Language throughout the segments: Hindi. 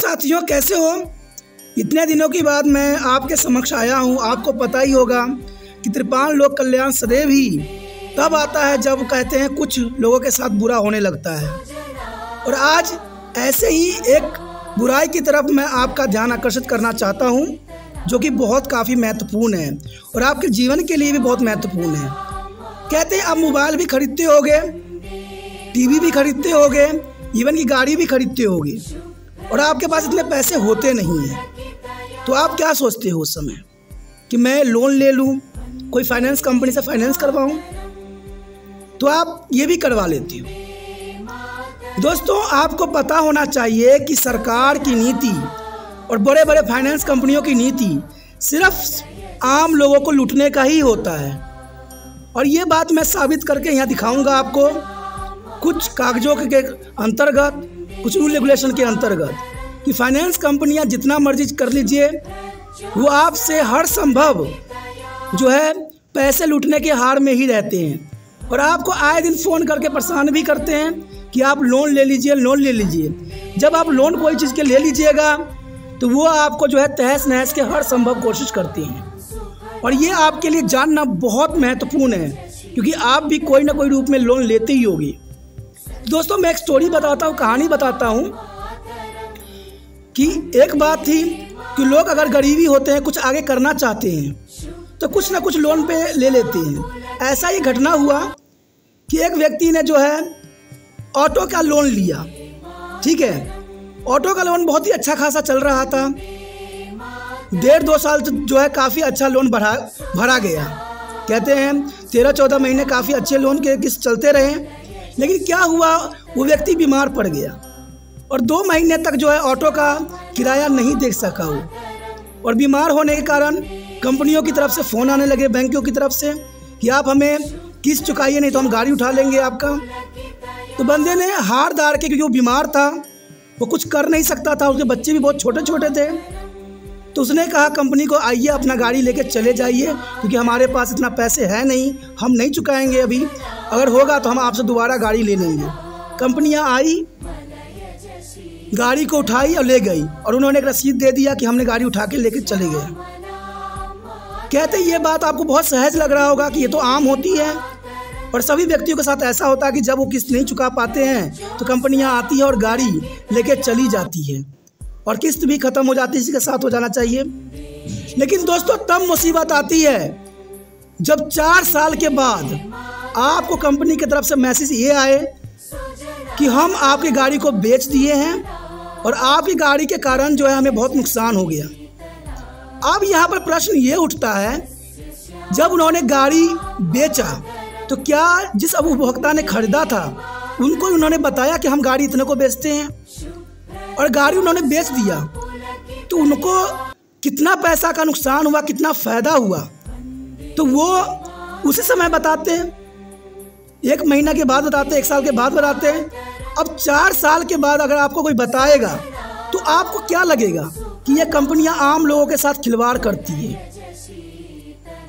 साथियों, कैसे हो? इतने दिनों के बाद मैं आपके समक्ष आया हूँ। आपको पता ही होगा कि त्रिपाल लोक कल्याण सदैव ही तब आता है जब कहते हैं कुछ लोगों के साथ बुरा होने लगता है। और आज ऐसे ही एक बुराई की तरफ मैं आपका ध्यान आकर्षित करना चाहता हूँ, जो कि काफ़ी महत्वपूर्ण है और आपके जीवन के लिए भी बहुत महत्वपूर्ण है। कहते हैं आप मोबाइल भी खरीदते होगे, टीवी भी खरीदते होगे, इवन की गाड़ी भी खरीदते होगे, और आपके पास इतने पैसे होते नहीं हैं। तो आप क्या सोचते हो उस समय कि मैं लोन ले लूं, कोई फाइनेंस कंपनी से फाइनेंस करवाऊं? तो आप ये भी करवा लेते हो। दोस्तों, आपको पता होना चाहिए कि सरकार की नीति और बड़े बड़े फाइनेंस कंपनियों की नीति सिर्फ आम लोगों को लूटने का ही होता है। और ये बात मैं साबित करके यहाँ दिखाऊंगा आपको, कुछ कागजों के अंतर्गत, कुछ रूल रेगुलेशन के अंतर्गत, कि फाइनेंस कंपनियां जितना मर्जी कर लीजिए, वो आपसे हर संभव जो है पैसे लूटने के हार में ही रहते हैं। और आपको आए दिन फ़ोन करके परेशान भी करते हैं कि आप लोन ले लीजिए, लोन ले लीजिए। जब आप लोन कोई चीज़ के ले लीजिएगा तो वो आपको जो है तहस नहस के हर संभव कोशिश करते हैं। और ये आपके लिए जानना बहुत महत्वपूर्ण है, क्योंकि आप भी कोई ना कोई रूप में लोन लेते ही होगी। दोस्तों, मैं एक स्टोरी बताता हूँ, कहानी बताता हूँ कि एक बात थी कि लोग अगर गरीबी होते हैं, कुछ आगे करना चाहते हैं, तो कुछ ना कुछ लोन पे ले लेते हैं। ऐसा ही घटना हुआ कि एक व्यक्ति ने जो है ऑटो का लोन लिया। ठीक है, ऑटो का लोन बहुत ही अच्छा खासा चल रहा था। 1.5-2 साल जो है काफ़ी अच्छा लोन भरा गया। कहते हैं 13-14 महीने काफ़ी अच्छे लोन के किस्त चलते रहे। लेकिन क्या हुआ, वो व्यक्ति बीमार पड़ गया और 2 महीने तक जो है ऑटो का किराया नहीं दे सका वो। और बीमार होने के कारण कंपनियों की तरफ से फ़ोन आने लगे, बैंकों की तरफ से, कि आप हमें किस्त चुकाइए, नहीं तो हम गाड़ी उठा लेंगे आपका। तो बंदे ने हार दार के, क्योंकि वो बीमार था, वो कुछ कर नहीं सकता था, उसके बच्चे भी बहुत छोटे छोटे थे, तो उसने कहा कंपनी को, आइए अपना गाड़ी लेके चले जाइए, क्योंकि हमारे पास इतना पैसे है नहीं, हम नहीं चुकाएंगे अभी, अगर होगा तो हम आपसे दोबारा गाड़ी ले लेंगे। कंपनियां आई, गाड़ी को उठाई और ले गई, और उन्होंने एक रसीद दे दिया कि हमने गाड़ी उठा के लेके चले गए। कहते ये बात आपको बहुत सहज लग रहा होगा कि ये तो आम होती है, और सभी व्यक्तियों के साथ ऐसा होता है कि जब वो किस्त नहीं चुका पाते हैं तो कंपनियां आती है और गाड़ी लेके चली जाती है, और किस्त भी ख़त्म हो जाती है, इसी के साथ हो जाना चाहिए। लेकिन दोस्तों, तब मुसीबत आती है जब 4 साल के बाद आपको कंपनी की तरफ से मैसेज ये आए कि हम आपकी गाड़ी को बेच दिए हैं और आपकी गाड़ी के कारण जो है हमें बहुत नुकसान हो गया। अब यहाँ पर प्रश्न ये उठता है, जब उन्होंने गाड़ी बेचा तो क्या जिस उपभोक्ता ने खरीदा था उनको उन्होंने बताया कि हम गाड़ी इतने को बेचते हैं, और गाड़ी उन्होंने बेच दिया, तो उनको कितना पैसा का नुकसान हुआ, कितना फ़ायदा हुआ, तो वो उसी समय बताते हैं। 1 महीना के बाद बताते हैं, 1 साल के बाद बताते हैं। अब 4 साल के बाद अगर आपको कोई बताएगा तो आपको क्या लगेगा कि ये कंपनियां आम लोगों के साथ खिलवाड़ करती है।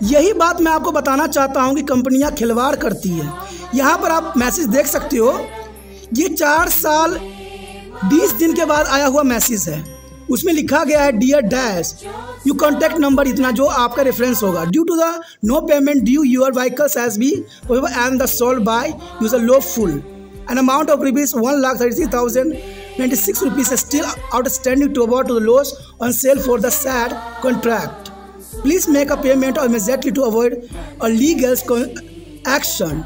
यही बात मैं आपको बताना चाहता हूं कि कंपनियां खिलवाड़ करती है। यहाँ पर आप मैसेज देख सकते हो, ये 4 साल 20 दिन के बाद आया हुआ मैसेज है। उसमें लिखा गया है, dear dash, you contact number इतना, जो आपका रेफरेंस होगा, due to the no payment due your vehicles has be and the sold by user lo full an amount of rupees 1,33,096 rupees still outstanding to about the loss on sale for the said contract. Please make a payment immediately to avoid a legal action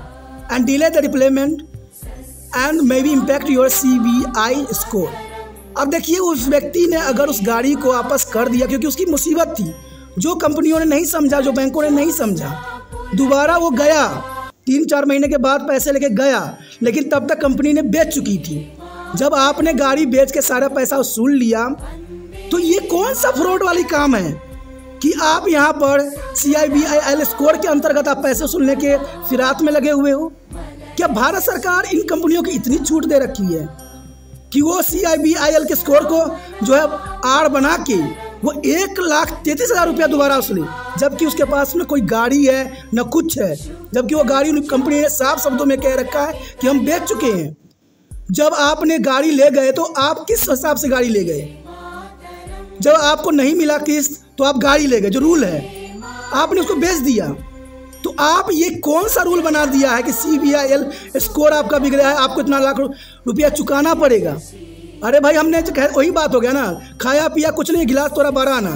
and delay the repayment and maybe impact your CBI score। अब देखिए, उस व्यक्ति ने अगर उस गाड़ी को वापस कर दिया, क्योंकि उसकी मुसीबत थी, जो कंपनियों ने नहीं समझा, जो बैंकों ने नहीं समझा, दोबारा वो गया 3-4 महीने के बाद पैसे लेके गया, लेकिन तब तक कंपनी ने बेच चुकी थी। जब आपने गाड़ी बेच के सारा पैसा वसूल लिया, तो ये कौन सा फ्रॉड वाली काम है कि आप यहाँ पर CIBIL स्कोर के अंतर्गत आप पैसे वसूलने के फिराक में लगे हुए हो? क्या भारत सरकार इन कंपनियों की इतनी छूट दे रखी है कि वो CIBIL के स्कोर को जो है आड़ बना के वो 1,33,000 रुपया दोबारा वसूले, जबकि उसके पास न कोई गाड़ी है न कुछ है, जबकि वो गाड़ी कंपनी ने साफ शब्दों में कह रखा है कि हम बेच चुके हैं। जब आपने गाड़ी ले गए तो आप किस हिसाब से गाड़ी ले गए? जब आपको नहीं मिला किस्त तो आप गाड़ी ले गए, जो रूल है, आपने उसको बेच दिया। तो आप ये कौन सा रूल बना दिया है कि CVIL स्कोर आपका बिगड़ा है, आपको इतना लाख रुपया चुकाना पड़ेगा। अरे भाई, हमने वही बात हो गया ना, खाया पिया कुछ नहीं, गिलास तोड़ा बारह आना।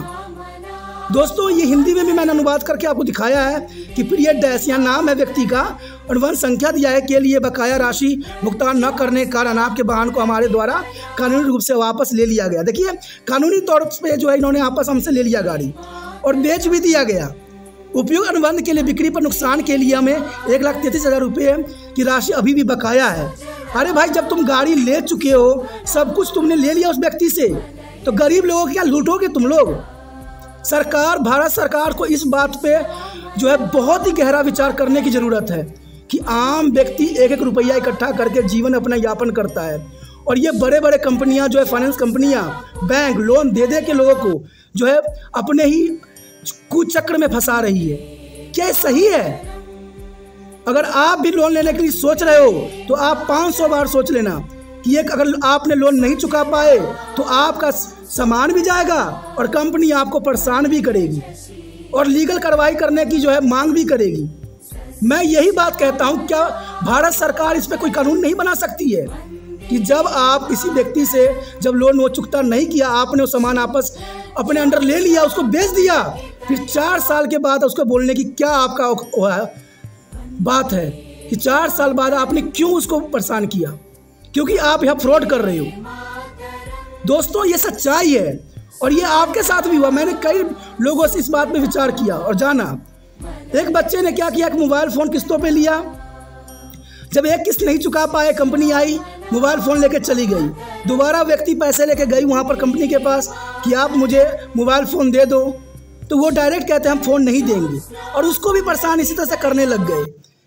दोस्तों, ये हिंदी में भी मैंने अनुवाद करके आपको दिखाया है कि पीरियड डैश, यहाँ नाम है व्यक्ति का और वन संख्या दिया है के लिए बकाया राशि भुगतान न करने के कारण आपके वाहन को हमारे द्वारा कानूनी रूप से वापस ले लिया गया। देखिए, कानूनी तौर पे जो है इन्होंने आपस हमसे ले लिया गाड़ी और बेच भी दिया गया। उपयोग अनुबंध के लिए बिक्री पर नुकसान के लिए हमें 1,33,000 रुपये की राशि अभी भी बकाया है। अरे भाई, जब तुम गाड़ी ले चुके हो, सब कुछ तुमने ले लिया उस व्यक्ति से, तो गरीब लोगों को क्या लूटोगे तुम लोग? सरकार, भारत सरकार को इस बात पे जो है बहुत ही गहरा विचार करने की ज़रूरत है कि आम व्यक्ति 1-1 रुपया इकट्ठा करके जीवन अपना यापन करता है और ये बड़े बड़े कंपनियां जो है, फाइनेंस कंपनियां, बैंक लोन दे दे के लोगों को जो है अपने ही कुचक्र में फंसा रही है। क्या सही है? अगर आप भी लोन लेने के लिए सोच रहे हो तो आप 500 बार सोच लेना कि एक, अगर आपने लोन नहीं चुका पाए तो आपका सामान भी जाएगा और कंपनी आपको परेशान भी करेगी और लीगल कार्रवाई करने की जो है मांग भी करेगी। मैं यही बात कहता हूं, क्या भारत सरकार इस पे कोई कानून नहीं बना सकती है कि जब आप किसी व्यक्ति से जब लोन वो चुकता नहीं किया, आपने वो सामान आपस अपने अंडर ले लिया, उसको बेच दिया, फिर 4 साल के बाद उसको बोलने की क्या आपका बात है कि 4 साल बाद आपने क्यों उसको परेशान किया? क्योंकि आप यहाँ फ्रॉड कर रहे हो। दोस्तों, ये सच्चाई है और ये आपके साथ भी हुआ। मैंने कई लोगों से इस बात पे विचार किया और जाना। एक बच्चे ने क्या किया कि मोबाइल फ़ोन किस्तों पे लिया, जब एक किस्त नहीं चुका पाए, कंपनी आई, मोबाइल फ़ोन लेके चली गई। दोबारा व्यक्ति पैसे लेके गई वहाँ पर कंपनी के पास कि आप मुझे मोबाइल फ़ोन दे दो, तो वो डायरेक्ट कहते हैं हम फ़ोन नहीं देंगे और उसको भी परेशान इसी तरह से करने लग गए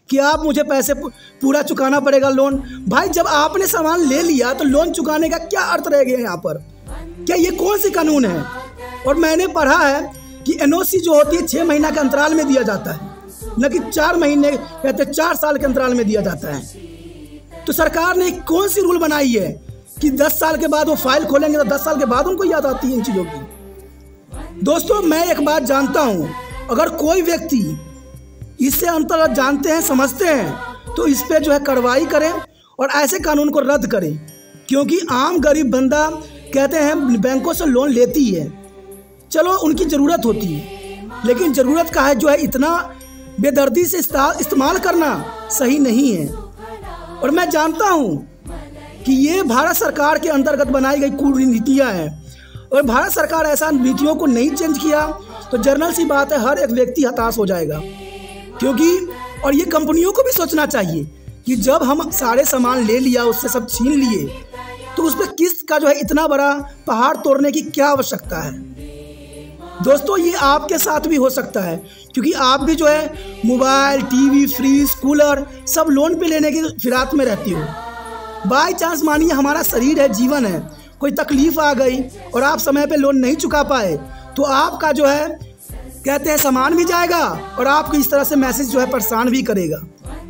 कि आप मुझे पैसे पूरा चुकाना पड़ेगा लोन। भाई, जब आपने सामान ले लिया तो लोन चुकाने का क्या अर्थ रह गया यहाँ पर? क्या ये कौन सी कानून है? और मैंने पढ़ा है कि NOC जो होती है 6 महीना के अंतराल में दिया जाता है, न कि 4 महीने, कहते 4 साल के अंतराल में दिया जाता है। तो सरकार ने कौन सी रूल बनाई है कि 10 साल के बाद वो फाइल खोलेंगे तो 10 साल के बाद उनको याद आती है इन चीज़ों की? दोस्तों, मैं एक बात जानता हूँ, अगर कोई व्यक्ति इससे अंतर जानते हैं, समझते हैं, तो इस पर जो है कार्रवाई करें और ऐसे कानून को रद्द करें। क्योंकि आम गरीब बंदा कहते हैं बैंकों से लोन लेती है, चलो उनकी ज़रूरत होती है, लेकिन ज़रूरत का है जो है इतना बेदर्दी से इस्तेमाल करना सही नहीं है। और मैं जानता हूँ कि ये भारत सरकार के अंतर्गत बनाई गई कूटनीतियाँ हैं और भारत सरकार ऐसा नीतियों को नहीं चेंज किया तो जर्नल सी बात है, हर एक व्यक्ति हताश हो जाएगा। क्योंकि और ये कंपनियों को भी सोचना चाहिए कि जब हम सारे सामान ले लिया, उससे सब छीन लिए, तो उस पर किस्त का जो है इतना बड़ा पहाड़ तोड़ने की क्या आवश्यकता है? दोस्तों, ये आपके साथ भी हो सकता है क्योंकि आप भी जो है मोबाइल, टीवी, फ्रिज, कूलर सब लोन पे लेने की फिराक में रहती हो। बाई चांस मानिए हमारा शरीर है, जीवन है, कोई तकलीफ़ आ गई और आप समय पे लोन नहीं चुका पाए तो आपका जो है कहते हैं सामान भी जाएगा और आपको इस तरह से मैसेज जो है परेशान भी करेगा।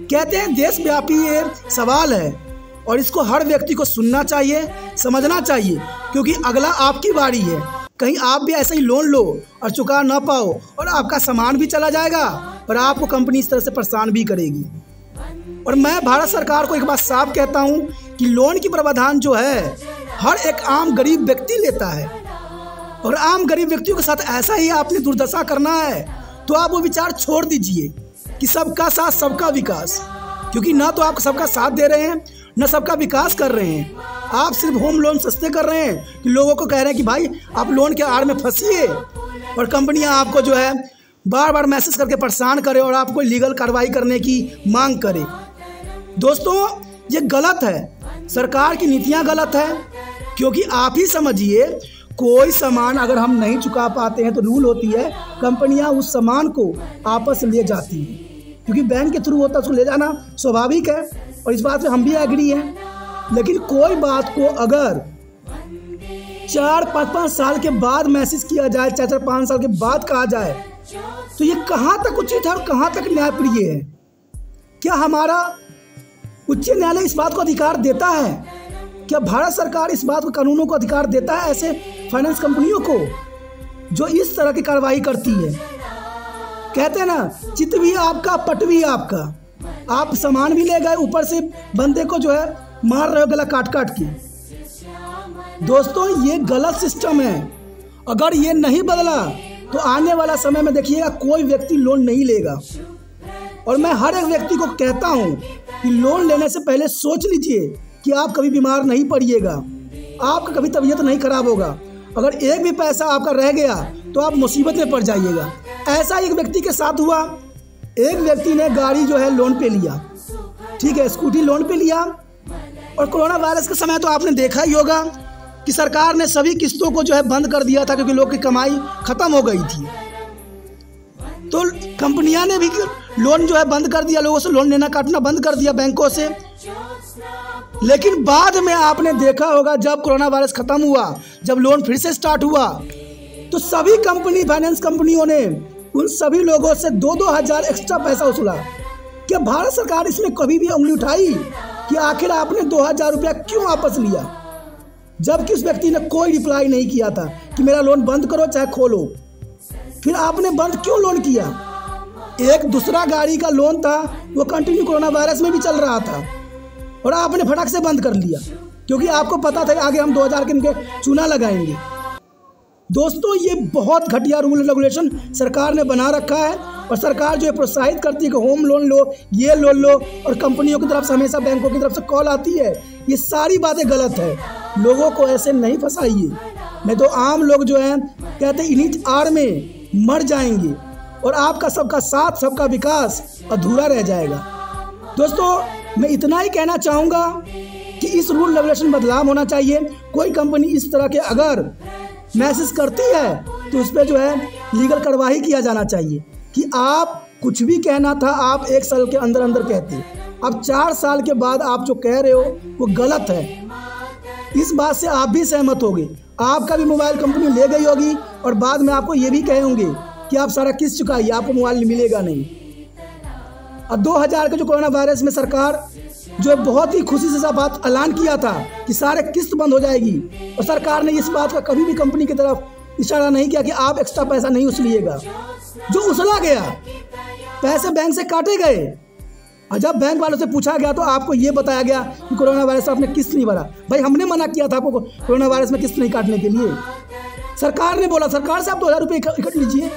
कहते हैं देशव्यापी ये सवाल है और इसको हर व्यक्ति को सुनना चाहिए, समझना चाहिए, क्योंकि अगला आपकी बारी है। कहीं आप भी ऐसे ही लोन लो और चुका ना पाओ और आपका सामान भी चला जाएगा और आपको कंपनी इस तरह से परेशान भी करेगी। और मैं भारत सरकार को एक बात साफ कहता हूँ कि लोन की प्रावधान जो है हर एक आम गरीब व्यक्ति लेता है और आम गरीब व्यक्तियों के साथ ऐसा ही आपने दुर्दशा करना है तो आप वो विचार छोड़ दीजिए कि सबका साथ सबका विकास, क्योंकि ना तो आप सबका साथ दे रहे हैं न सबका विकास कर रहे हैं। आप सिर्फ होम लोन सस्ते कर रहे हैं कि लोगों को कह रहे हैं कि भाई आप लोन के आड़ में फंसिए और कंपनियां आपको जो है बार बार मैसेज करके परेशान करें और आपको लीगल कार्रवाई करने की मांग करें। दोस्तों, ये गलत है, सरकार की नीतियां गलत है। क्योंकि आप ही समझिए, कोई सामान अगर हम नहीं चुका पाते हैं तो रूल होती है कंपनियां उस सामान को आपस ले जाती हैं, क्योंकि बैंक के थ्रू होता है, उसको ले जाना स्वाभाविक है और इस बात से हम भी एग्री हैं। लेकिन कोई बात को अगर 4-5 साल के बाद मैसेज किया जाए, 4-5 साल के बाद कहा जाए, तो ये कहाँ तक उचित है और कहाँ तक न्यायप्रिय है? क्या हमारा उच्च न्यायालय इस बात को अधिकार देता है? क्या भारत सरकार इस बात को, कानूनों को अधिकार देता है ऐसे फाइनेंस कंपनियों को जो इस तरह की कार्रवाई करती है। कहते हैं ना, चित भी आपका पट भी आपका। आप सामान भी ले गए, ऊपर से बंदे को जो है मार रहे हो गला काट काट के। दोस्तों ये गलत सिस्टम है। अगर ये नहीं बदला तो आने वाला समय में देखिएगा कोई व्यक्ति लोन नहीं लेगा। और मैं हर एक व्यक्ति को कहता हूँ कि लोन लेने से पहले सोच लीजिए कि आप कभी बीमार नहीं पड़िएगा, आपका कभी तबीयत नहीं खराब होगा। अगर एक भी पैसा आपका रह गया तो आप मुसीबत में पड़ जाइएगा। ऐसा एक व्यक्ति के साथ हुआ। एक व्यक्ति ने गाड़ी जो है लोन पे लिया, ठीक है, स्कूटी लोन पे लिया। और कोरोना वायरस के समय तो आपने देखा ही होगा कि सरकार ने सभी किस्तों को जो है बंद कर दिया था, क्योंकि लोग की कमाई खत्म हो गई थी। तो कंपनियां ने भी लोन जो है बंद कर दिया, लोगों से लोन लेना काटना बंद कर दिया बैंकों से। लेकिन बाद में आपने देखा होगा जब कोरोना वायरस खत्म हुआ, जब लोन फिर से स्टार्ट हुआ, तो सभी कंपनी, फाइनेंस कंपनियों ने उन सभी लोगों से 2-2 हज़ार एक्स्ट्रा पैसा वसूला। क्या भारत सरकार इसमें कभी भी उंगली उठाई कि आखिर आपने 2,000 रुपया क्यों वापस लिया, जबकि उस व्यक्ति ने कोई रिप्लाई नहीं किया था कि मेरा लोन बंद करो चाहे खोलो। फिर आपने बंद क्यों लोन किया? एक दूसरा गाड़ी का लोन था, वो कंटिन्यू कोरोना वायरस में भी चल रहा था, और आपने फटाक से बंद कर लिया, क्योंकि आपको पता था कि आगे हम 2,000 के इनके चूना लगाएंगे। दोस्तों ये बहुत घटिया रूल रेगुलेशन सरकार ने बना रखा है। और सरकार जो है प्रोत्साहित करती है कि होम लोन लो, ये लोन लो, और कंपनियों की तरफ से हमेशा बैंकों की तरफ से कॉल आती है। ये सारी बातें गलत है। लोगों को ऐसे नहीं फंसाइए, नहीं तो आम लोग जो हैं कहते इन्हीं आड़ में मर जाएंगे और आपका सबका साथ, सबका विकास अधूरा रह जाएगा। दोस्तों मैं इतना ही कहना चाहूँगा कि इस रूल रेगुलेशन बदलाव होना चाहिए। कोई कंपनी इस तरह के अगर मैसेज करती है तो उस पर जो है लीगल कार्रवाई किया जाना चाहिए कि आप कुछ भी कहना था आप 1 साल के अंदर अंदर कहते, अब 4 साल के बाद आप जो कह रहे हो वो गलत है। इस बात से आप भी सहमत होंगे। आपका भी मोबाइल कंपनी ले गई होगी और बाद में आपको ये भी कहे होंगे कि आप सारा किस्त चुकाइए, आपको मोबाइल मिलेगा नहीं। और 2000 के जो कोरोना वायरस में सरकार जो बहुत ही खुशी से बात ऐलान किया था कि सारे किस्त बंद हो जाएगी, और सरकार ने इस बात का कभी भी कंपनी की तरफ इशारा नहीं किया कि आप एक्स्ट्रा पैसा नहीं उछलिएगा। जो उछला गया पैसे बैंक से काटे गए, और जब बैंक वालों से पूछा गया तो आपको ये बताया गया कि कोरोना वायरस आपने किस्त नहीं भरा। भाई हमने मना किया था आपको कोरोना वायरस में किस्त नहीं काटने के लिए, सरकार ने बोला सरकार से आप 2000 रुपये इकट्ठ लीजिए।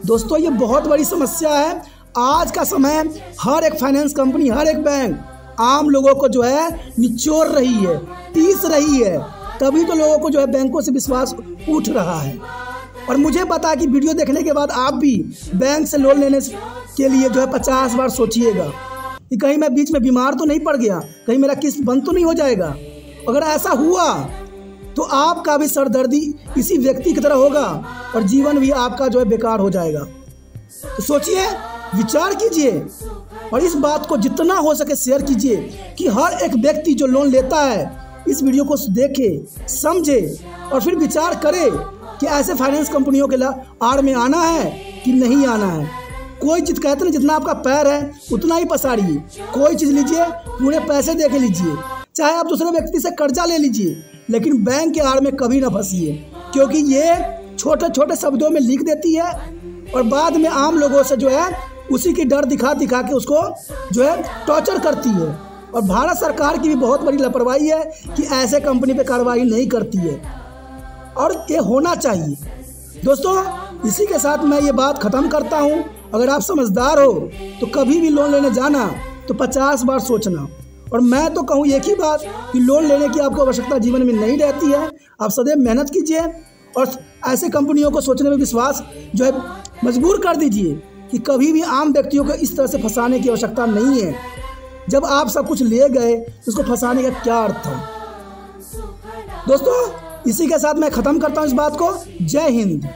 दोस्तों ये बहुत बड़ी समस्या है। आज का समय हर एक फाइनेंस कंपनी, हर एक बैंक आम लोगों को जो है निचोड़ रही है, पीस रही है, तभी तो लोगों को जो है बैंकों से विश्वास उठ रहा है। और मुझे पता है कि वीडियो देखने के बाद आप भी बैंक से लोन लेने के लिए जो है 50 बार सोचिएगा कि कहीं मैं बीच में बीमार तो नहीं पड़ गया, कहीं मेरा किस्त बंद तो नहीं हो जाएगा। अगर ऐसा हुआ तो आपका भी सरदर्दी इसी व्यक्ति की तरह होगा और जीवन भी आपका जो है बेकार हो जाएगा। तो सोचिए, विचार कीजिए और इस बात को जितना हो सके शेयर कीजिए कि हर एक व्यक्ति जो लोन लेता है इस वीडियो को देखे, समझे और फिर विचार करे कि ऐसे फाइनेंस कंपनियों के आड़ में आना है कि नहीं आना है। कोई चीज़ कहते हैं जितना आपका पैर है उतना ही पसारिए। कोई चीज़ लीजिए पूरे पैसे दे के लीजिए, चाहे आप दूसरे व्यक्ति से कर्जा ले लीजिए, लेकिन बैंक के आड़ में कभी ना फंसिए, क्योंकि ये छोटे छोटे शब्दों में लिख देती है और बाद में आम लोगों से जो है उसी की डर दिखा दिखा के उसको जो है टॉर्चर करती है। और भारत सरकार की भी बहुत बड़ी लापरवाही है कि ऐसे कंपनी पे कार्रवाई नहीं करती है, और ये होना चाहिए। दोस्तों इसी के साथ मैं ये बात ख़त्म करता हूँ। अगर आप समझदार हो तो कभी भी लोन लेने जाना तो 50 बार सोचना। और मैं तो कहूँ एक ही बात कि लोन लेने की आपको आवश्यकता जीवन में नहीं रहती है। आप सदैव मेहनत कीजिए और ऐसे कंपनियों को सोचने में विश्वास जो है मजबूर कर दीजिए कि कभी भी आम व्यक्तियों को इस तरह से फंसाने की आवश्यकता नहीं है। जब आप सब कुछ ले गए तो उसको फंसाने का क्या अर्थ था। दोस्तों इसी के साथ मैं ख़त्म करता हूँ इस बात को। जय हिंद।